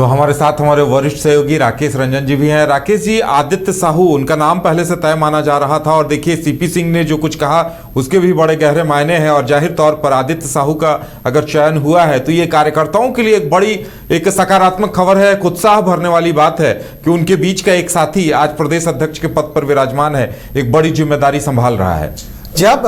तो हमारे साथ हमारे वरिष्ठ सहयोगी राकेश रंजन जी भी हैं। राकेश जी, आदित्य साहू उनका नाम पहले से तय माना जा रहा था और देखिए सीपी सिंह ने जो कुछ कहा उसके भी बड़े गहरे मायने हैं और जाहिर तौर पर आदित्य साहू का अगर चयन हुआ है तो ये कार्यकर्ताओं के लिए एक बड़ी एक सकारात्मक खबर है, एक उत्साह भरने वाली बात है कि उनके बीच का एक साथी आज प्रदेश अध्यक्ष के पद पर विराजमान है, एक बड़ी जिम्मेदारी संभाल रहा है। जब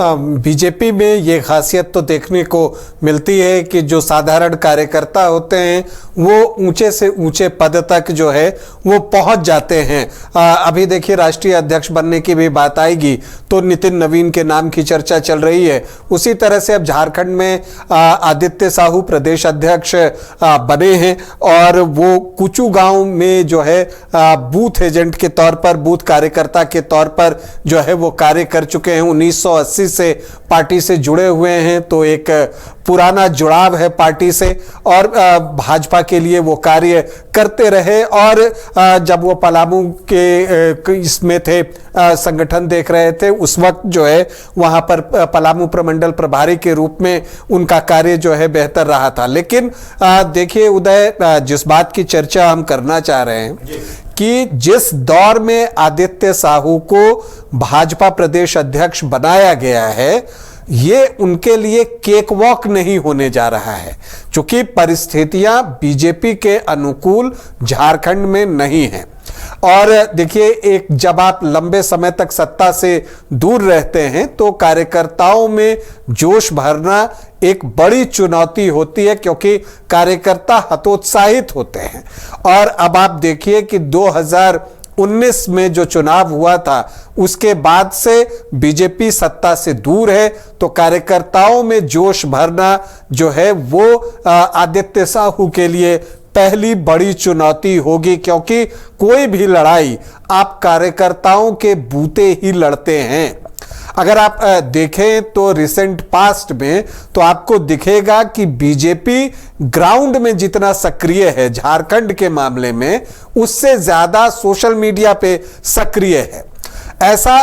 बीजेपी में ये खासियत तो देखने को मिलती है कि जो साधारण कार्यकर्ता होते हैं वो ऊंचे से ऊंचे पद तक जो है वो पहुंच जाते हैं। अभी देखिए राष्ट्रीय अध्यक्ष बनने की भी बात आएगी तो नितिन नवीन के नाम की चर्चा चल रही है। उसी तरह से अब झारखंड में आदित्य साहू प्रदेश अध्यक्ष बने हैं और वो कुचू गांव में जो है बूथ एजेंट के तौर पर, बूथ कार्यकर्ता के तौर पर जो है वो कार्य कर चुके हैं। 1980 से पार्टी से जुड़े हुए हैं, तो एक पुराना जुड़ाव है पार्टी से और भाजपा के लिए वो कार्य करते रहे। और जब वो पलामू के इसमें थे, संगठन देख रहे थे, उस वक्त जो है वहां पर पलामू प्रमंडल प्रभारी के रूप में उनका कार्य जो है बेहतर रहा था। लेकिन देखिए उदय, जिस बात की चर्चा हम करना चाह रहे हैं कि जिस दौर में आदित्य साहू को भाजपा प्रदेश अध्यक्ष बनाया गया है, ये उनके लिए केक वॉक नहीं होने जा रहा है, क्योंकि परिस्थितियां बीजेपी के अनुकूल झारखंड में नहीं हैं। और देखिए, एक जब आप लंबे समय तक सत्ता से दूर रहते हैं तो कार्यकर्ताओं में जोश भरना एक बड़ी चुनौती होती है, क्योंकि कार्यकर्ता हतोत्साहित होते हैं। और अब आप देखिए कि 2019 में जो चुनाव हुआ था उसके बाद से बीजेपी सत्ता से दूर है, तो कार्यकर्ताओं में जोश भरना जो है वो आदित्य साहू के लिए पहली बड़ी चुनौती होगी, क्योंकि कोई भी लड़ाई आप कार्यकर्ताओं के बूते ही लड़ते हैं। अगर आप देखें तो रिसेंट पास्ट में तो आपको दिखेगा कि बीजेपी ग्राउंड में जितना सक्रिय है झारखंड के मामले में, उससे ज्यादा सोशल मीडिया पे सक्रिय है। ऐसा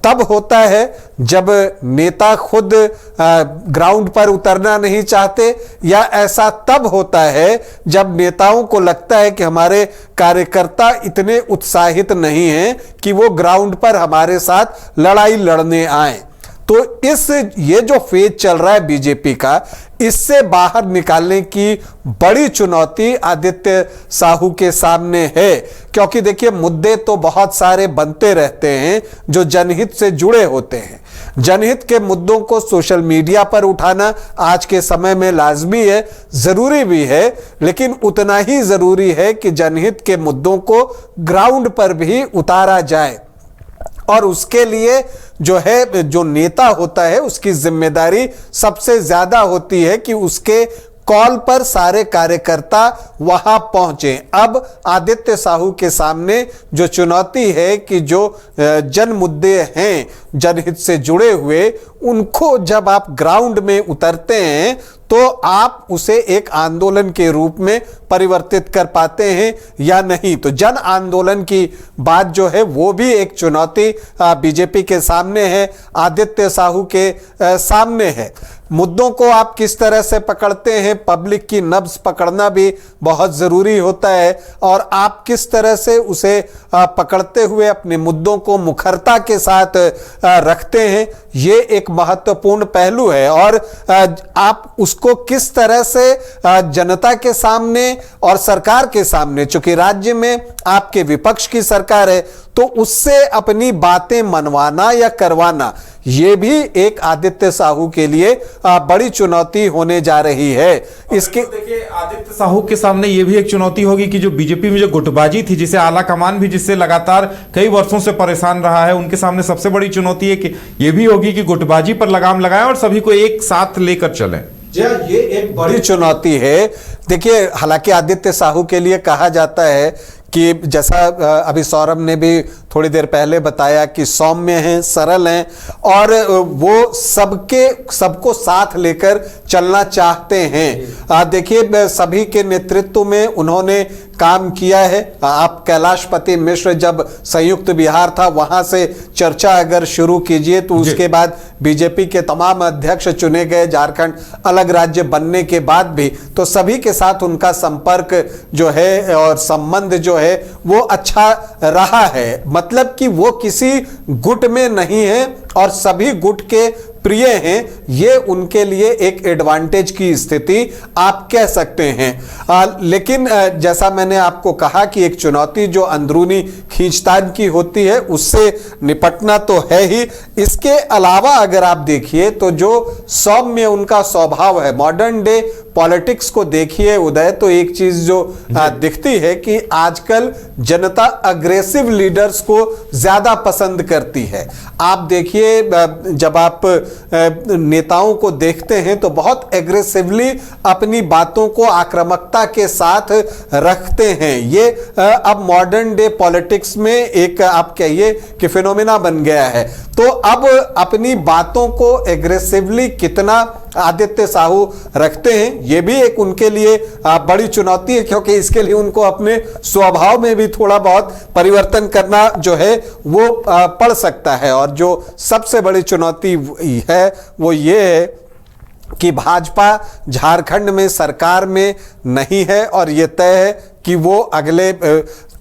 तब होता है जब नेता खुद ग्राउंड पर उतरना नहीं चाहते, या ऐसा तब होता है जब नेताओं को लगता है कि हमारे कार्यकर्ता इतने उत्साहित नहीं हैं कि वो ग्राउंड पर हमारे साथ लड़ाई लड़ने आए। तो ये जो फेज चल रहा है बीजेपी का, इससे बाहर निकालने की बड़ी चुनौती आदित्य साहू के सामने है। क्योंकि देखिए, मुद्दे तो बहुत सारे बनते रहते हैं जो जनहित से जुड़े होते हैं। जनहित के मुद्दों को सोशल मीडिया पर उठाना आज के समय में लाजमी है, जरूरी भी है, लेकिन उतना ही जरूरी है कि जनहित के मुद्दों को ग्राउंड पर भी उतारा जाए। और उसके लिए जो है, जो नेता होता है उसकी जिम्मेदारी सबसे ज्यादा होती है कि उसके कॉल पर सारे कार्यकर्ता वहां पहुंचे। अब आदित्य साहू के सामने जो चुनौती है कि जो जन मुद्दे हैं जनहित से जुड़े हुए, उनको जब आप ग्राउंड में उतरते हैं तो आप उसे एक आंदोलन के रूप में परिवर्तित कर पाते हैं या नहीं। तो जन आंदोलन की बात जो है वो भी एक चुनौती बीजेपी के सामने है, आदित्य साहू के सामने है। मुद्दों को आप किस तरह से पकड़ते हैं, पब्लिक की नब्ज पकड़ना भी बहुत जरूरी होता है, और आप किस तरह से उसे पकड़ते हुए अपने मुद्दों को मुखरता के साथ रखते हैं, ये एक महत्वपूर्ण पहलू है। और आप उसको किस तरह से जनता के सामने और सरकार के सामने, चूंकि राज्य में आपके विपक्ष की सरकार है, तो उससे अपनी बातें मनवाना या करवाना, ये भी एक आदित्य साहू के लिए बड़ी चुनौती होने जा रही है। इसके देखिए, आदित्य साहू के सामने ये भी एक चुनौती होगी कि जो बीजेपी में जो गुटबाजी थी, जिसे आला कमान भी जिससे लगातार कई वर्षों से परेशान रहा है, उनके सामने सबसे बड़ी चुनौती है कि ये भी होगी कि गुटबाजी पर लगाम लगाएं और सभी को एक साथ लेकर चलें। ये एक बड़ी चुनौती है। देखिए, हालांकि आदित्य साहू के लिए कहा जाता है कि जैसा अभी सौरभ ने भी थोड़ी देर पहले बताया कि सौम्य हैं, सरल हैं, और वो सबको साथ लेकर चलना चाहते हैं। देखिए, सभी के नेतृत्व में उन्होंने काम किया है। आप कैलाशपति मिश्र जब संयुक्त बिहार था वहां से चर्चा अगर शुरू कीजिए तो उसके बाद बीजेपी के तमाम अध्यक्ष चुने गए झारखंड अलग राज्य बनने के बाद भी, तो सभी के साथ उनका संपर्क जो है और संबंध जो है वो अच्छा रहा है। मतलब कि वो किसी गुट में नहीं है और सभी गुट के प्रिय हैं, ये उनके लिए एक एडवांटेज की स्थिति आप कह सकते हैं। लेकिन जैसा मैंने आपको कहा कि एक चुनौती जो अंदरूनी खींचतान की होती है उससे निपटना तो है ही। इसके अलावा अगर आप देखिए तो जो सौम्य उनका स्वभाव है, मॉडर्न डे पॉलिटिक्स को देखिए उदय, तो एक चीज जो दिखती है कि आजकल जनता अग्रेसिव लीडर्स को ज्यादा पसंद करती है। आप देखिए जब आप नेताओं को देखते हैं तो बहुत एग्रेसिवली अपनी बातों को आक्रामकता के साथ रखते हैं। ये अब मॉडर्न डे पॉलिटिक्स में एक आप कहिए कि फिनोमिना बन गया है। तो अब अपनी बातों को एग्रेसिवली कितना आदित्य साहू रखते हैं, ये भी एक उनके लिए बड़ी चुनौती है, क्योंकि इसके लिए उनको अपने स्वभाव में भी थोड़ा बहुत परिवर्तन करना जो है वो पड़ सकता है। और जो सबसे बड़ी चुनौती है वो ये है कि भाजपा झारखंड में सरकार में नहीं है और ये तय है कि वो अगले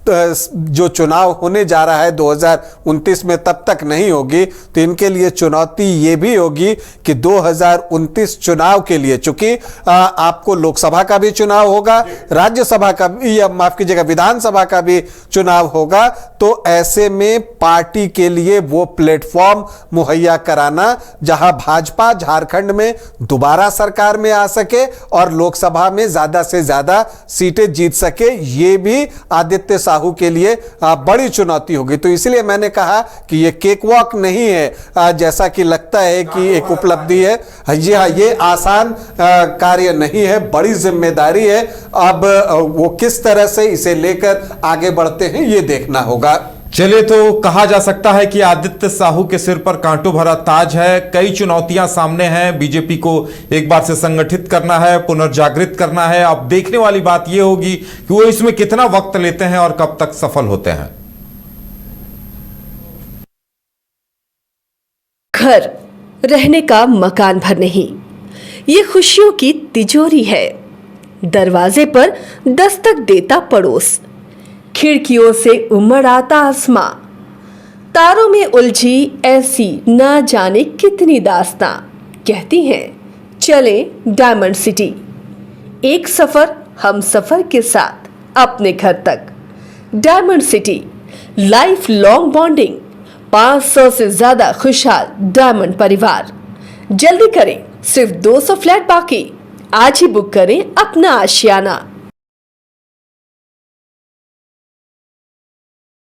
जो चुनाव होने जा रहा है 2029 में तब तक नहीं होगी। तो इनके लिए चुनौती ये भी होगी कि 2029 चुनाव के लिए, चूंकि आपको लोकसभा का भी चुनाव होगा, राज्यसभा का भी, या माफ कीजिएगा विधानसभा का भी चुनाव होगा, तो ऐसे में पार्टी के लिए वो प्लेटफॉर्म मुहैया कराना जहां भाजपा झारखंड में दोबारा सरकार में आ सके और लोकसभा में ज्यादा से ज्यादा सीटें जीत सके, ये भी आदित्य साहू के लिए बड़ी चुनौती होगी। तो इसलिए मैंने कहा कि ये केक वॉक नहीं है जैसा कि लगता है कि एक उपलब्धि है। जी हाँ, ये आसान कार्य नहीं है, बड़ी जिम्मेदारी है। अब वो किस तरह से इसे लेकर आगे बढ़ते हैं ये देखना होगा। चलिए, तो कहा जा सकता है कि आदित्य साहू के सिर पर कांटों भरा ताज है। कई चुनौतियां सामने हैं। बीजेपी को एक बार से संगठित करना है, पुनर्जागृत करना है। अब देखने वाली बात यह होगी कि वो इसमें कितना वक्त लेते हैं और कब तक सफल होते हैं। घर रहने का मकान भर नहीं, ये खुशियों की तिजोरी है। दरवाजे पर दस्तक देता पड़ोस, खिड़कियों से उमड़ आता आसमां, तारों में उलझी ऐसी ना जाने कितनी दास्तां। कहती हैं चले डायमंड सिटी, एक सफर हम सफर के साथ अपने घर तक। Diamond city, life long bonding, 500 से ज्यादा खुशहाल डायमंड परिवार। जल्दी करें, सिर्फ 200 फ्लैट बाकी। आज ही बुक करें अपना आशियाना।